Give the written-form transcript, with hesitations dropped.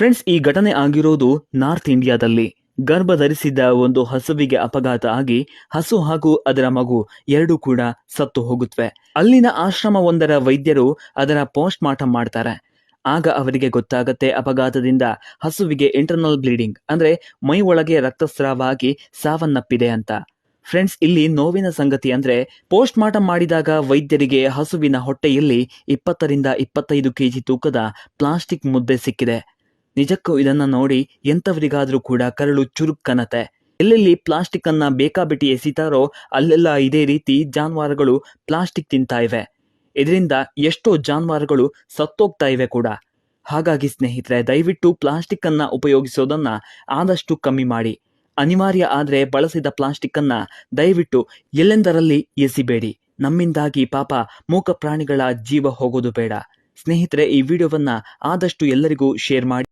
Friends, ಈ ಘಟನೆ ಆಗಿರೋದು ನಾರ್ತ್ ಇಂಡಿಯಾದಲ್ಲಿ. ಗರ್ಭ ಧರಿಸಿದ್ದ ಒಂದು ಹಸುವಿಗೆ ಅಪಘಾತ ಆಗಿ ಹಸು ಹಾಗೂ ಅದರ ಮಗು ಎರಡೂ ಕೂಡ ಸತ್ತು ಹೋಗುತ್ತವೆ. ಅಲ್ಲಿನ ಆಶ್ರಮವೊಂದರ ವೈದ್ಯರು ಅದರ ಪೋಸ್ಟ್ ಮಾರ್ಟಮ್ ಮಾಡ್ತಾರೆ. ಆಗ ಅವರಿಗೆ ಗೊತ್ತಾಗತ್ತೆ ಅಪಘಾತದಿಂದ ಹಸುವಿಗೆ ಇಂಟರ್ನಲ್ ಬ್ಲೀಡಿಂಗ್ ಅಂದ್ರೆ ಮೈ ಒಳಗೆ ರಕ್ತಸ್ರಾವ ಆಗಿ ಸಾವನ್ನಪ್ಪಿದೆ ಅಂತ. ಫ್ರೆಂಡ್ಸ್, ಇಲ್ಲಿ ನೋವಿನ ಸಂಗತಿ ಅಂದ್ರೆ ಪೋಸ್ಟ್ ಮಾರ್ಟಮ್ ಮಾಡಿದಾಗ ವೈದ್ಯರಿಗೆ ಹಸುವಿನ ಹೊಟ್ಟೆಯಲ್ಲಿ 20ರಿಂದ 25 ಕೆಜಿ ತೂಕದ ಪ್ಲಾಸ್ಟಿಕ್ ಮುದ್ದೆ ಸಿಕ್ಕಿದೆ. ನಿಜಕ್ಕೂ ಇದನ್ನ ನೋಡಿ ಎಂಥವರಿಗಾದ್ರೂ ಕೂಡ ಕರಳು ಚುರುಕ್ಕನತೆ. ಎಲ್ಲೆಲ್ಲಿ ಪ್ಲಾಸ್ಟಿಕ್ ಅನ್ನ ಬೇಕಾಬಿಟ್ಟಿ ಎಸಿತಾರೋ ಅಲ್ಲೆಲ್ಲ ಇದೇ ರೀತಿ ಜಾನುವಾರುಗಳು ಪ್ಲಾಸ್ಟಿಕ್ ತಿಂತಾ ಇವೆ. ಇದರಿಂದ ಎಷ್ಟೋ ಜಾನುವಾರುಗಳು ಸತ್ತೋಗ್ತಾ ಇವೆ ಕೂಡ. ಹಾಗಾಗಿ ಸ್ನೇಹಿತರೆ, ದಯವಿಟ್ಟು ಪ್ಲಾಸ್ಟಿಕ್ ಅನ್ನ ಉಪಯೋಗಿಸೋದನ್ನ ಆದಷ್ಟು ಕಮ್ಮಿ ಮಾಡಿ. ಅನಿವಾರ್ಯ ಆದ್ರೆ ಬಳಸಿದ ಪ್ಲಾಸ್ಟಿಕ್ ಅನ್ನ ದಯವಿಟ್ಟು ಎಲ್ಲೆಂದರಲ್ಲಿ ಎಸಿಬೇಡಿ. ನಮ್ಮಿಂದಾಗಿ ಪಾಪ ಮೂಕ ಪ್ರಾಣಿಗಳ ಜೀವ ಹೋಗೋದು ಬೇಡ. ಸ್ನೇಹಿತರೆ, ಈ ವಿಡಿಯೋವನ್ನ ಆದಷ್ಟು ಎಲ್ಲರಿಗೂ ಶೇರ್ ಮಾಡಿ.